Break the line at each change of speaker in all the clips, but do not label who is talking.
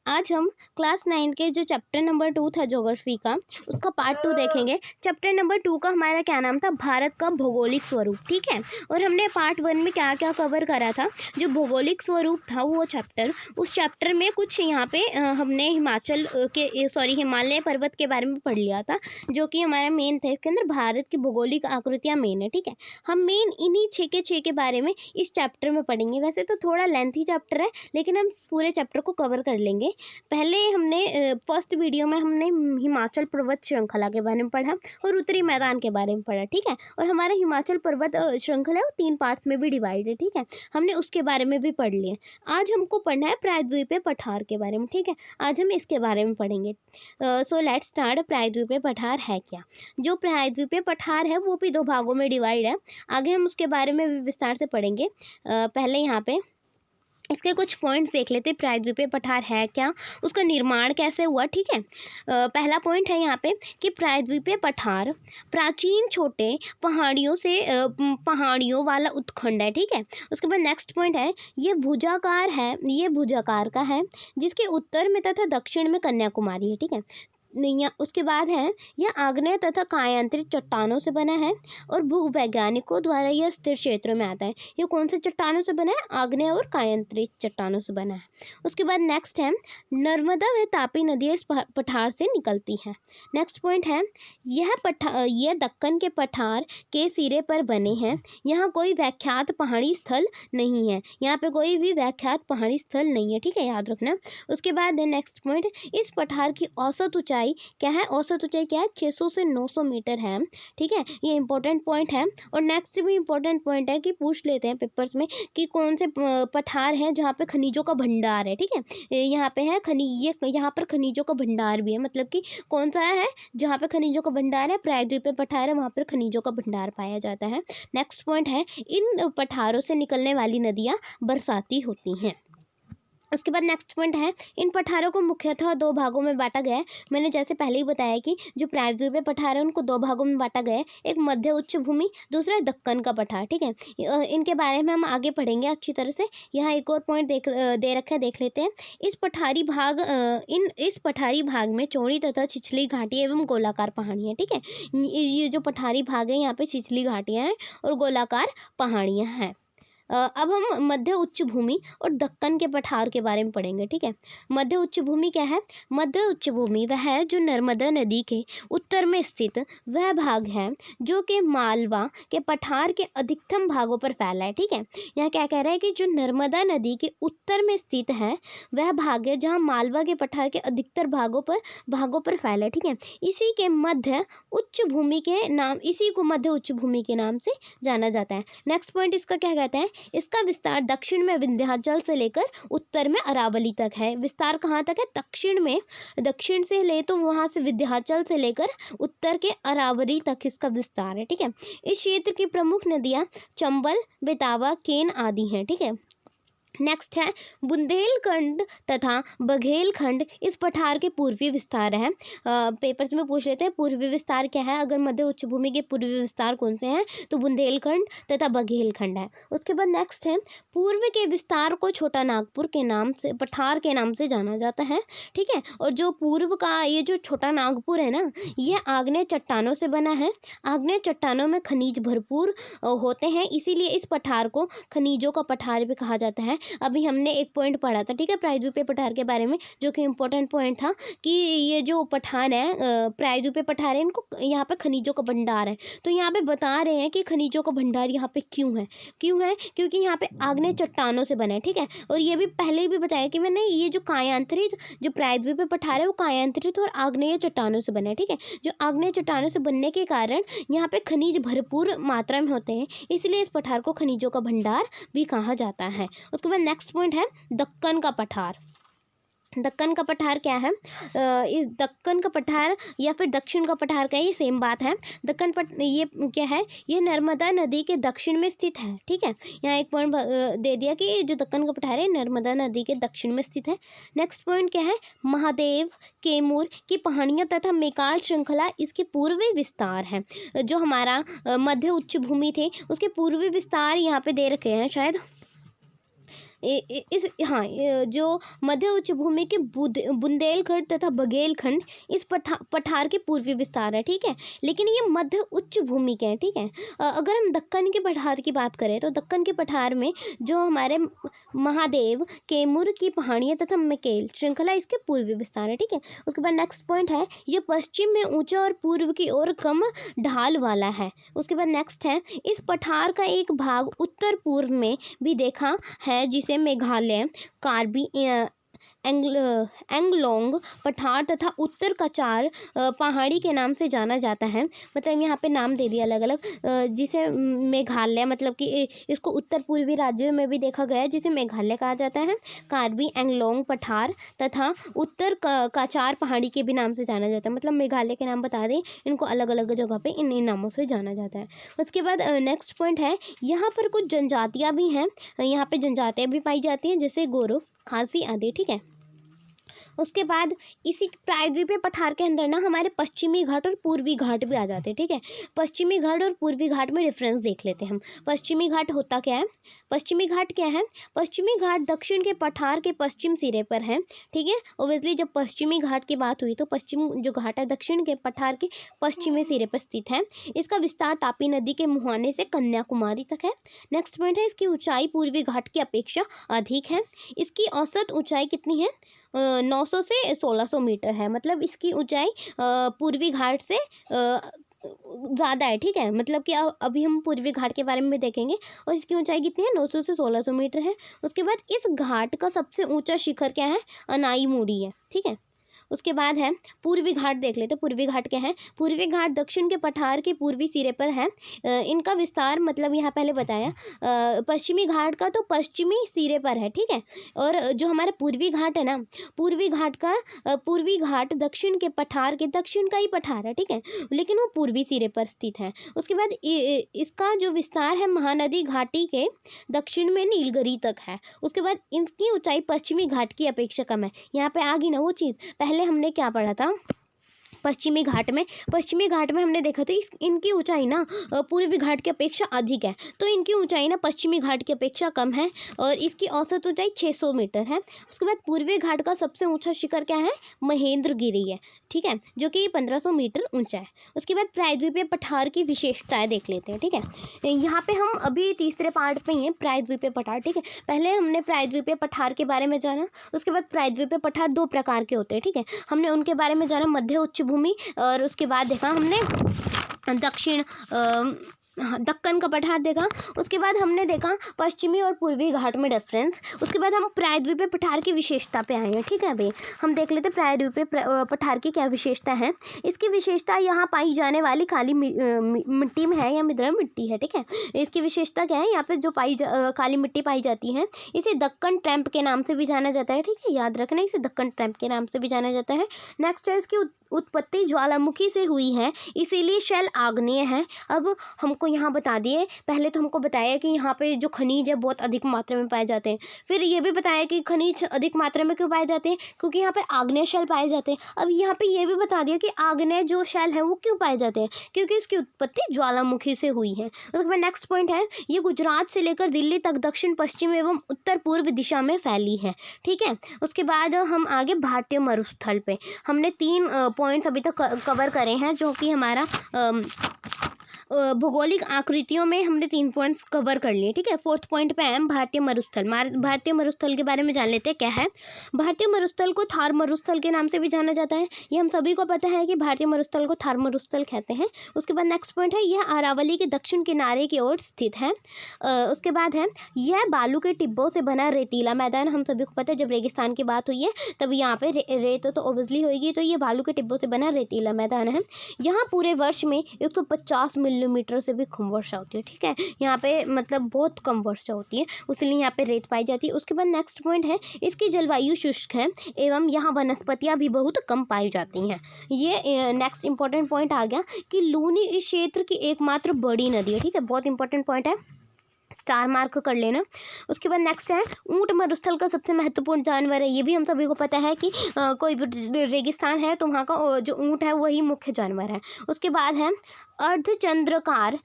आज हम क्लास 9 के जो चैप्टर नंबर 2 था ज्योग्राफी का, उसका पार्ट 2 देखेंगे। चैप्टर नंबर 2 का हमारा क्या नाम था? भारत का भौगोलिक स्वरूप। ठीक है, और हमने पार्ट 1 में क्या क्या कवर करा था? जो भौगोलिक स्वरूप था वो चैप्टर, उस चैप्टर में कुछ यहाँ पे हमने हिमालय पर्वत के बारे में पढ़ लिया था, जो कि हमारा मेन था। इसके अंदर भारत की भौगोलिक आकृतियाँ मेन है। ठीक है, हम मेन इन्हीं छः के बारे में इस चैप्टर में पढ़ेंगे। वैसे तो थोड़ा लेंथी चैप्टर है, लेकिन हम पूरे चैप्टर को कवर कर लेंगे। पहले हमने फर्स्ट वीडियो में हमने हिमाचल पर्वत श्रृंखला के बारे में पढ़ा और उत्तरी मैदान के बारे में पढ़ा। ठीक है, और हमारा हिमाचल पर्वत श्रृंखला है वो 3 पार्ट्स में भी डिवाइड है। ठीक है, हमने उसके बारे में भी पढ़ लिए। आज हमको पढ़ना है प्रायद्वीपीय पठार के बारे में। ठीक है, आज हम इसके बारे में पढ़ेंगे। So let's start. प्रायद्वीपीय पठार है क्या? जो प्रायद्वीपीय पठार है वो भी 2 भागों में डिवाइड है। आगे हम उसके बारे में भी विस्तार से पढ़ेंगे। पहले यहाँ पे इसके कुछ पॉइंट्स देख लेते हैं। प्रायद्वीपीय पठार है क्या, उसका निर्माण कैसे हुआ। ठीक है, पहला पॉइंट है यहाँ पे कि प्रायद्वीपीय पठार प्राचीन छोटे पहाड़ियों वाला उत्खंड है। ठीक है, उसके बाद नेक्स्ट पॉइंट है ये भुजाकार का है, जिसके उत्तर में तथा दक्षिण में कन्याकुमारी है। ठीक है, नहीं, उसके बाद है यह आग्नेय तथा कायांतरित चट्टानों से बना है और भूवैज्ञानिकों द्वारा यह स्थिर क्षेत्रों में आता है। ये कौन से चट्टानों से बना है? आग्नेय और कायांतरित चट्टानों से बना है। उसके बाद नेक्स्ट है नर्मदा व तापी नदियाँ इस पठार से निकलती हैं। नेक्स्ट पॉइंट है यह दक्कन के पठार के सिरे पर बने हैं। यहाँ कोई व्याख्यात पहाड़ी स्थल नहीं है। यहाँ पे कोई भी व्याख्यात पहाड़ी स्थल नहीं है। ठीक है, याद रखना। उसके बाद है नेक्स्ट पॉइंट, इस पठार की औसत ऊंचाई क्या है? औसत ऊंचाई क्या है? 600 से 900 मीटर है। ठीक है, ये इंपॉर्टेंट पॉइंट है। और नेक्स्ट भी इंपॉर्टेंट पॉइंट है कि पूछ लेते हैं पेपर्स में कि कौन से पठार है जहाँ पे खनिजों का भंडार है। ठीक है, यहाँ पे है यहाँ पर खनिजों का भंडार भी है। मतलब कि कौन सा है जहाँ पे खनिजों का भंडार है? प्रायद्वीपीय पठार है, वहाँ पर खनिजों का भंडार पाया जाता है। नेक्स्ट पॉइंट है इन पठारों से निकलने वाली नदियाँ बरसाती होती हैं। उसके बाद नेक्स्ट पॉइंट है इन पठारों को मुख्यतः 2 भागों में बांटा गया है। मैंने जैसे पहले ही बताया कि जो प्रायद्वीपीय पठार है उनको 2 भागों में बांटा गया है। एक मध्य उच्च भूमि, दूसरा दक्कन का पठार। ठीक है, इनके बारे में हम आगे पढ़ेंगे अच्छी तरह से। यहाँ एक और पॉइंट दे रखा है, देख लेते हैं। इस पठारी भाग में चौड़ी तथा छिछली घाटी एवं गोलाकार पहाड़ियाँ। ठीक है, ये जो पठारी भाग है यहाँ पे छिछली घाटियाँ हैं और गोलाकार पहाड़ियाँ हैं। अब हम मध्य उच्च भूमि और दक्कन के पठार के बारे में पढ़ेंगे। ठीक है, मध्य उच्च भूमि क्या है? मध्य उच्च भूमि वह है जो नर्मदा नदी के उत्तर में स्थित वह भाग है जो कि मालवा के पठार के अधिकतम भागों पर फैला है। ठीक है, यहाँ क्या कह रहा है कि जो नर्मदा नदी के उत्तर में स्थित है वह भाग है जहाँ मालवा के पठार के अधिकतर भागों पर फैला है। ठीक है, इसी को मध्य उच्च भूमि के नाम से जाना जाता है। नेक्स्ट पॉइंट इसका क्या कहते हैं? इसका विस्तार दक्षिण में विंध्याचल से लेकर उत्तर में अरावली तक है। विस्तार कहाँ तक है? दक्षिण से ले तो वहाँ से विंध्याचल से लेकर उत्तर के अरावली तक इसका विस्तार है। ठीक है, इस क्षेत्र की प्रमुख नदियाँ चंबल, बेतावा, केन आदि हैं। ठीक है, नेक्स्ट है बुंदेलखंड तथा बघेलखंड इस पठार के पूर्वी विस्तार है। पेपर्स में पूछ लेते हैं पूर्वी विस्तार क्या है। अगर मध्य उच्च भूमि के पूर्वी विस्तार कौन से हैं तो बुंदेलखंड तथा बघेलखंड है। उसके बाद नेक्स्ट है पूर्व के विस्तार को छोटा नागपुर के नाम से पठार के नाम से जाना जाता है। ठीक है, और जो पूर्व का ये जो छोटा नागपुर है ना, ये आग्नेय चट्टानों से बना है। आग्नेय चट्टानों में खनिज भरपूर होते हैं, इसीलिए इस पठार को खनिजों का पठार भी कहा जाता है। अभी हमने एक पॉइंट पढ़ा था। ठीक है, प्रायद्वीपीय पठार के बारे में, जो कि इम्पोर्टेंट पॉइंट था कि ये जो पठार है प्रायद्वीपीय पठार है, इनको यहाँ पे खनिजों का भंडार है। तो यहाँ पे बता रहे हैं कि खनिजों का भंडार यहाँ पे क्यों है? क्योंकि यहाँ पे आग्नेय चट्टानों से बना है। ठीक है, और ये भी पहले भी बताया कि मैंने ये जो प्रायद्वीपीय पठार है वो कायांतरित और आग्नेय चट्टानों से बना है। ठीक है, जो आग्नेय चट्टानों से बनने के कारण यहाँ पे खनिज भरपूर मात्रा में होते हैं, इसलिए इस पठार को खनिजों का भंडार भी कहा जाता है। उसके बाद नेक्स्ट पॉइंट है दक्कन का पठार। दक्कन का पठार क्या है? इस दक्कन का पठार या फिर दक्षिण का पठार का ये सेम बात है। ये क्या है? ये नर्मदा नदी के दक्षिण में स्थित है। ठीक है, यहाँ एक पॉइंट दे दिया कि जो दक्कन का पठार है नर्मदा नदी के दक्षिण में स्थित है। नेक्स्ट पॉइंट क्या है? महादेव, कैमूर की पहाड़ियाँ तथा मेकाल श्रृंखला इसके पूर्वी विस्तार है। जो हमारा मध्य उच्च भूमि थे उसके पूर्वी विस्तार यहाँ पे दे रखे हैं शायद। इस हाँ जो मध्य उच्च भूमि के बुंदेलखंड तथा बघेलखंड इस पठार के पूर्वी विस्तार है, ठीक है। लेकिन ये मध्य उच्च भूमि के हैं, ठीक है। अगर हम दक्कन के पठार की बात करें तो दक्कन के पठार में जो हमारे महादेव, कैमूर की पहाड़ियाँ तथा मैकेल श्रृंखला इसके पूर्वी विस्तार है, ठीक है। उसके बाद नेक्स्ट पॉइंट है, ये पश्चिम में ऊंचा और पूर्व की ओर कम ढाल वाला है। उसके बाद नेक्स्ट है, इस पठार का एक भाग उत्तर पूर्व में भी देखा है जिसे मेघालय, कार्बी एंगलोंग पठार तथा उत्तर कचार पहाड़ी के नाम से जाना जाता है। मतलब यहाँ पे नाम दे दिया अलग अलग, जिसे मेघालय मतलब कि इसको उत्तर पूर्वी राज्यों में भी देखा गया है जिसे मेघालय कहा जाता है। कार्बी एंगलोंग पठार तथा उत्तर कचार पहाड़ी के भी नाम से जाना जाता है। मतलब मेघालय के नाम बता दें, इनको अलग अलग जगह पे इन नामों से जाना जाता है। उसके बाद नेक्स्ट पॉइंट है, यहाँ पर कुछ जनजातियाँ भी हैं, यहाँ पे जनजातियाँ भी पाई जाती हैं जैसे गोरो, खासी आदि, ठीक है। उसके बाद इसी प्रायद्वीपीय पठार के अंदर ना हमारे पश्चिमी घाट और पूर्वी घाट भी आ जाते हैं, ठीक है। पश्चिमी घाट और पूर्वी घाट में डिफरेंस देख लेते हैं हम। पश्चिमी घाट होता क्या है? पश्चिमी घाट क्या है? पश्चिमी घाट दक्षिण के पठार के पश्चिम सिरे पर है, ठीक है। ओब्वियसली जब पश्चिमी घाट की बात हुई तो पश्चिम जो घाट है दक्षिण के पठार के पश्चिमी सिरे पर स्थित है। इसका विस्तार तापी नदी के मुहाने से कन्याकुमारी तक है। नेक्स्ट पॉइंट है, इसकी ऊंचाई पूर्वी घाट की अपेक्षा अधिक है। इसकी औसत ऊंचाई कितनी है? 900 से 1600 मीटर है। मतलब इसकी ऊंचाई पूर्वी घाट से ज़्यादा है, ठीक है। मतलब कि अभी हम पूर्वी घाट के बारे में देखेंगे और इसकी ऊंचाई कितनी है? 900 से 1600 मीटर है। उसके बाद इस घाट का सबसे ऊंचा शिखर क्या है? अनाईमुड़ी है, ठीक है। उसके बाद है पूर्वी घाट, देख लेते हैं पूर्वी घाट क्या है। पूर्वी घाट दक्षिण के पठार के पूर्वी सिरे पर है। इनका विस्तार मतलब यहाँ पहले बताया, पश्चिमी घाट का तो पश्चिमी सिरे पर है, ठीक है। और जो हमारा पूर्वी घाट है ना, पूर्वी घाट दक्षिण के पठार के दक्षिण का ही पठार है, ठीक है, लेकिन वो पूर्वी सिरे पर स्थित है। उसके बाद इसका जो विस्तार है महानदी घाटी के दक्षिण में नीलगिरी तक है। उसके बाद इनकी ऊंचाई पश्चिमी घाट की अपेक्षा कम है। यहाँ पे आ गई ना वो चीज़, पहले हमने क्या पढ़ा था पश्चिमी घाट में हमने देखा था इनकी ऊंचाई ना पूर्वी घाट की अपेक्षा अधिक है, तो इनकी ऊंचाई ना पश्चिमी घाट की अपेक्षा कम है और इसकी औसत ऊंचाई 600 मीटर है। उसके बाद पूर्वी घाट का सबसे ऊंचा शिखर क्या है? महेंद्रगिरी है, ठीक है, जो कि 1500 मीटर ऊंचा है। उसके बाद प्रायद्वीपीय पठार की विशेषताएं देख लेते हैं, ठीक है। यहाँ पे हम अभी तीसरे पार्ट पे ही हैं, प्रायद्वीपीय पठार, ठीक है। पहले हमने प्रायद्वीपीय पठार के बारे में जाना, उसके बाद प्रायद्वीपीय पठार 2 प्रकार के होते हैं, ठीक है। हमने उनके बारे में जाना, मध्य उच्च भूमि, और उसके बाद देखा हमने दक्षिण दक्कन का पठार देखा। उसके बाद हमने देखा पश्चिमी और पूर्वी घाट में डिफरेंस। उसके बाद हम प्रायद्वीपीय पठार की विशेषता पे आए हैं, ठीक है। अभी हम देख लेते हैं प्रायद्वीपीय पठार की क्या विशेषता है। इसकी विशेषता यहाँ पाई जाने वाली काली मिट्टी में है या मृदुला मिट्टी है, ठीक है। इसकी विशेषता क्या है? यहाँ पे जो काली मिट्टी पाई जाती है इसे दक्कन ट्रैम्प के नाम से भी जाना जाता है, ठीक है, याद रखना, इसे दक्कन ट्रैम्प के नाम से भी जाना जाता है। नेक्स्ट है, इसकी उत्पत्ति ज्वालामुखी से हुई है, इसीलिए शैल आग्नेय है। अब हमको यहाँ बता दिए, पहले तो हमको बताया कि यहाँ पे जो खनिज है बहुत अधिक मात्रा में पाए जाते हैं, फिर ये भी बताया कि खनिज अधिक मात्रा में क्यों पाए जाते हैं, क्योंकि यहाँ पे आग्नेय शैल पाए जाते हैं। अब यहाँ पे ये भी बता दिया कि आग्नेय जो शैल है वो क्यों पाए जाते हैं, क्योंकि इसकी उत्पत्ति ज्वालामुखी से हुई है। उसके बाद नेक्स्ट पॉइंट है, ये गुजरात से लेकर दिल्ली तक दक्षिण पश्चिम एवं उत्तर पूर्व दिशा में फैली है, ठीक है। उसके बाद हम आगे भारतीय मरुस्थल पे हमने 3 पॉइंट्स अभी तक कवर करे हैं, जो कि हमारा भौगोलिक आकृतियों में हमने 3 पॉइंट्स कवर कर लिए, ठीक है। 4th पॉइंट पे हम भारतीय मरुस्थल। भारतीय मरुस्थल के बारे में जान लेते हैं क्या है। भारतीय मरुस्थल को थार मरुस्थल के नाम से भी जाना जाता है, ये हम सभी को पता है कि भारतीय मरुस्थल को थार मरुस्थल कहते हैं। उसके बाद नेक्स्ट पॉइंट है, यह अरावली के दक्षिण किनारे की ओर स्थित है। उसके बाद है, यह बालू के टिब्बों से बना रेतीला मैदान। हम सभी को पता है जब रेगिस्तान की बात हुई है तब यहाँ पे रेत तो ओब्वियसली होगी, तो ये बालू के टिब्बों से बना रेतीला मैदान है। यहाँ पूरे वर्ष में 150 मिलीमीटर से भी कम वर्षा होती है, ठीक है। यहाँ पे मतलब बहुत कम वर्षा होती है, इसलिए यहाँ पे रेत पाई जाती है। उसके बाद नेक्स्ट पॉइंट है, इसकी जलवायु शुष्क है एवं यहाँ वनस्पतियाँ भी बहुत कम पाई जाती हैं। ये नेक्स्ट इंपॉर्टेंट पॉइंट आ गया कि लूनी इस क्षेत्र की एकमात्र बड़ी नदी है, ठीक है, बहुत इंपॉर्टेंट पॉइंट है, स्टार मार्क कर लेना। उसके बाद नेक्स्ट है, ऊंट मरुस्थल का सबसे महत्वपूर्ण जानवर है। ये भी हम सभी को पता है कि कोई भी रेगिस्तान है तो वहाँ का जो ऊंट है वही मुख्य जानवर है। उसके बाद है अर्धचंद्राकार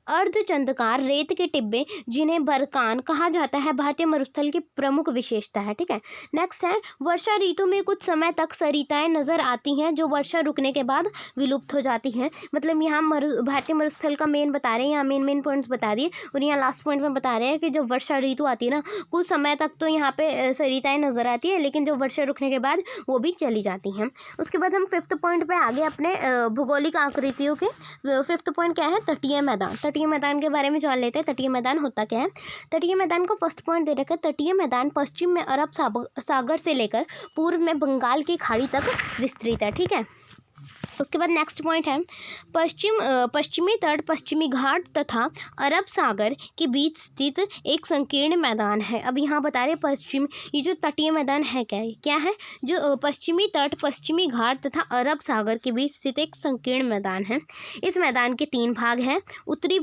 अर्धचंद्राकार रेत के टिब्बे जिन्हें बरकान कहा जाता है भारतीय मरुस्थल की प्रमुख विशेषता है। ठीक है, नेक्स्ट है वर्षा ऋतु में कुछ समय तक सरिताएं नजर आती हैं जो वर्षा रुकने के बाद विलुप्त हो जाती हैं। मतलब यहाँ भारतीय मरुस्थल का मेन बता रहे हैं, यहाँ मेन पॉइंट्स बता दिए और यहाँ लास्ट पॉइंट में बता रहे हैं कि जब वर्षा ऋतु आती है ना कुछ समय तक तो यहाँ पे सरिताएं नजर आती है, लेकिन जब वर्षा रुकने के बाद वो भी चली जाती हैं। उसके बाद हम फिफ्थ पॉइंट पे आगे अपने भौगोलिक आकृतियों के फिफ्थ पॉइंट क्या है, तटीय मैदान। तटीय मैदान के बारे में जान लेते हैं। तटीय मैदान होता क्या है। तटीय मैदान को फर्स्ट पॉइंट दे रखा है, तटीय मैदान पश्चिम में अरब सागर से लेकर पूर्व में बंगाल की खाड़ी तक विस्तृत है। ठीक है, उसके बाद नेक्स्ट पॉइंट है पश्चिमी तट पश्चिमी घाट तथा अरब सागर के बीच स्थित एक संकीर्ण मैदान है। अब यहाँ बता रहे पश्चिम, ये जो तटीय मैदान है क्या है, जो पश्चिमी तट पश्चिमी घाट तथा अरब सागर के बीच स्थित एक संकीर्ण मैदान है। इस मैदान के 3 भाग हैं। उत्तरी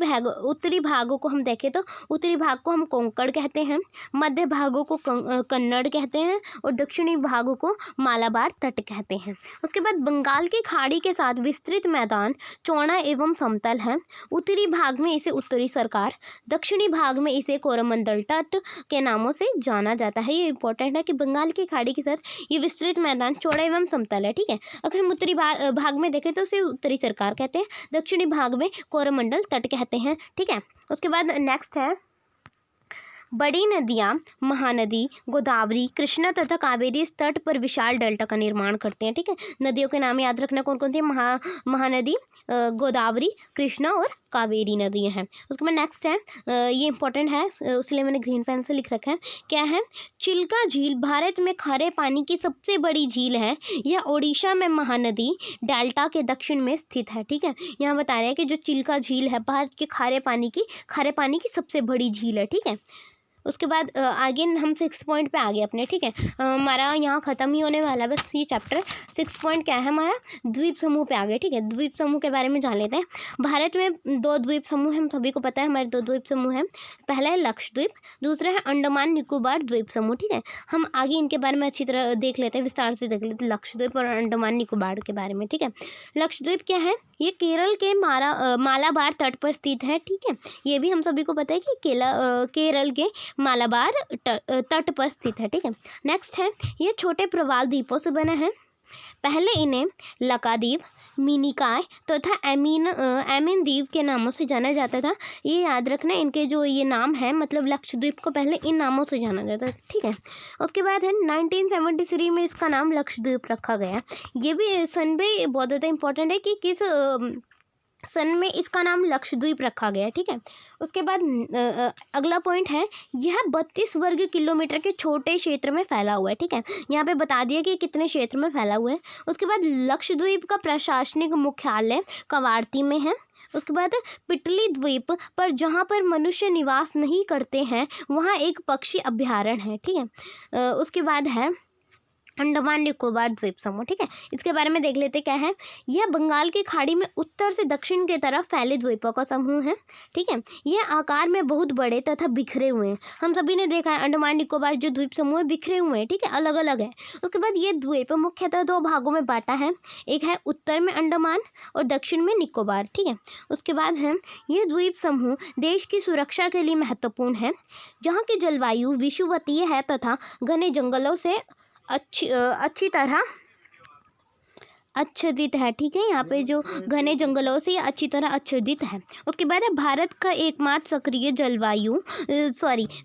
भागों को हम देखें तो उत्तरी भाग को हम कोंकण कहते हैं, मध्य भागों को कन्नड़ कहते हैं और दक्षिणी भागों को मालाबार तट कहते हैं। उसके बाद बंगाल की खाड़ी के साथ विस्तृत मैदान चौड़ा एवं समतल है। उत्तरी भाग में इसे उत्तरी सरकार, दक्षिणी भाग में इसे कोरोमंडल तट के नामों से जाना जाता है। ये इंपॉर्टेंट है कि बंगाल की खाड़ी के साथ ये विस्तृत मैदान चौड़ा एवं समतल है। ठीक है, अगर हम उत्तरी भाग में देखें तो उसे उत्तरी सरकार कहते हैं, दक्षिणी भाग में कोरोमंडल तट कहते हैं। ठीक है, उसके बाद नेक्स्ट है बड़ी नदियाँ महानदी, गोदावरी, कृष्णा तथा कावेरी इस तट पर विशाल डेल्टा का निर्माण करते हैं। ठीक है, नदियों के नाम याद रखना कौन कौन सी, महानदी, गोदावरी, कृष्णा और कावेरी नदियाँ हैं। उसके बाद नेक्स्ट है ये इंपॉर्टेंट है इसलिए मैंने ग्रीन पेन से लिख रखा है। क्या है, चिल्का झील भारत में खारे पानी की सबसे बड़ी झील है। यह ओडिशा में महानदी डेल्टा के दक्षिण में स्थित है। ठीक है, यहाँ बता रहे हैं कि जो चिल्का झील है भारत के खारे पानी की सबसे बड़ी झील है। ठीक है, उसके बाद आगे हम 6 पॉइंट पे आ गए अपने। ठीक है, हमारा यहाँ ख़त्म ही होने वाला है बस ये चैप्टर। 6 पॉइंट क्या है हमारा, द्वीप समूह पे आ गए। ठीक है, द्वीप समूह के बारे में जान लेते हैं। भारत में 2 द्वीप समूह हम सभी को पता है, हमारे 2 द्वीप समूह हैं। पहला है लक्षद्वीप, दूसरा है अंडमान निकोबार द्वीप समूह। ठीक है, हम आगे इनके बारे में अच्छी तरह देख लेते हैं, विस्तार से देख लेते हैं लक्षद्वीप और अंडमान निकोबार के बारे में। ठीक है, लक्षद्वीप क्या है, ये केरल के मालाबार तट पर स्थित है। ठीक है, ये भी हम सभी को पता है कि केरल के मालाबार तट पर स्थित है। ठीक है, नेक्स्ट है ये छोटे प्रवाल द्वीपों से बना है। पहले इन्हें लकाद्वीप, मिनिकॉय तथा एमिन द्वीप के नामों से जाना जाता था। ये याद रखना, इनके जो ये नाम है मतलब लक्षद्वीप को पहले इन नामों से जाना जाता था। ठीक है, उसके बाद है 1973 में इसका नाम लक्षद्वीप रखा गया। ये भी सन भी बहुत ज़्यादा इंपॉर्टेंट है कि किस सन में इसका नाम लक्षद्वीप रखा गया है। ठीक है, उसके बाद अगला पॉइंट है यह 32 वर्ग किलोमीटर के छोटे क्षेत्र में फैला हुआ है। ठीक है, यहाँ पे बता दिया कि कितने क्षेत्र में फैला हुआ है। उसके बाद लक्षद्वीप का प्रशासनिक मुख्यालय कवारती में है। उसके बाद पिटली द्वीप पर जहाँ पर मनुष्य निवास नहीं करते हैं वहाँ एक पक्षी अभ्यारण्य है। ठीक है, उसके बाद है अंडमान निकोबार द्वीप समूह। ठीक है, इसके बारे में देख लेते क्या है। यह बंगाल की खाड़ी में उत्तर से दक्षिण की तरफ फैले द्वीपों का समूह है। ठीक है, यह आकार में बहुत बड़े तथा बिखरे हुए हैं। हम सभी ने देखा है अंडमान निकोबार जो द्वीप समूह है बिखरे हुए हैं। ठीक है, अलग अलग है। उसके बाद ये द्वीप मुख्यतः 2 भागों में बांटा है, एक है उत्तर में अंडमान और दक्षिण में निकोबार। ठीक है, उसके बाद है यह द्वीप समूह देश की सुरक्षा के लिए महत्वपूर्ण है। जहाँ की जलवायु विषुवतीय है तथा घने जंगलों से अच्छी तरह आच्छादित है। ठीक है, यहाँ पे जो घने जंगलों से अच्छी तरह आच्छादित है। उसके बाद है भारत का एकमात्र सक्रिय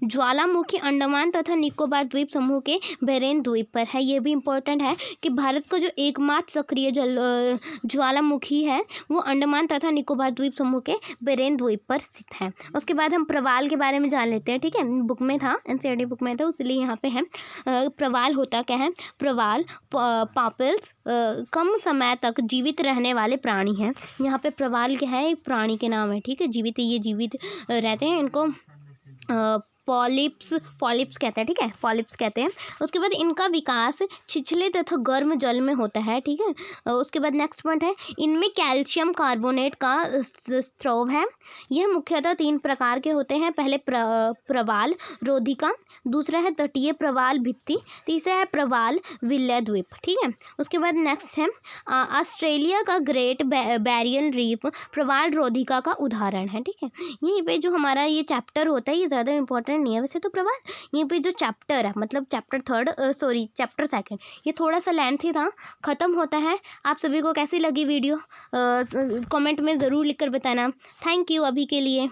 ज्वालामुखी अंडमान तथा निकोबार द्वीप समूह के बेरेन द्वीप पर है। ये भी इम्पोर्टेंट है कि भारत का जो एकमात्र सक्रिय ज्वालामुखी है वो अंडमान तथा निकोबार द्वीप समूह के बेरेन द्वीप पर स्थित है। उसके बाद हम प्रवाल के बारे में जान लेते हैं। ठीक है, बुक में था, एनसीईआरटी बुक में था, इसलिए यहाँ पे है। प्रवाल होता क्या है, प्रवाल पापिल्स कम समय तक जीवित रहने वाले प्राणी हैं। यहाँ पे प्रवाल क्या है, एक प्राणी के नाम है। ठीक है, जीवित, ये जीवित रहते हैं, इनको पॉलिप्स कहते हैं, ठीक है, पॉलिप्स कहते हैं। उसके बाद इनका विकास छिछले तथा गर्म जल में होता है, ठीक है। उसके बाद नेक्स्ट पॉइंट है, इनमें कैल्शियम कार्बोनेट का स्राव है। यह मुख्यतः 3 प्रकार के होते हैं। पहले प्रवाल रोधिका, दूसरा है तटीय प्रवाल भित्ति, तीसरा है प्रवाल विलय द्वीप, ठीक है। उसके बाद नेक्स्ट है ऑस्ट्रेलिया का ग्रेट बैरियल रीफ प्रवाल रोधिका का उदाहरण है, ठीक है। यहीं पे जो हमारा ये चैप्टर होता है ये ज़्यादा इंपॉर्टेंट नहीं है वैसे तो प्रवाल, यहीं पे जो चैप्टर है मतलब चैप्टर 2 ये थोड़ा सा लेंथी था, ख़त्म होता है। आप सभी को कैसी लगी वीडियो कमेंट में ज़रूर लिखकर बताना। थैंक यू अभी के लिए।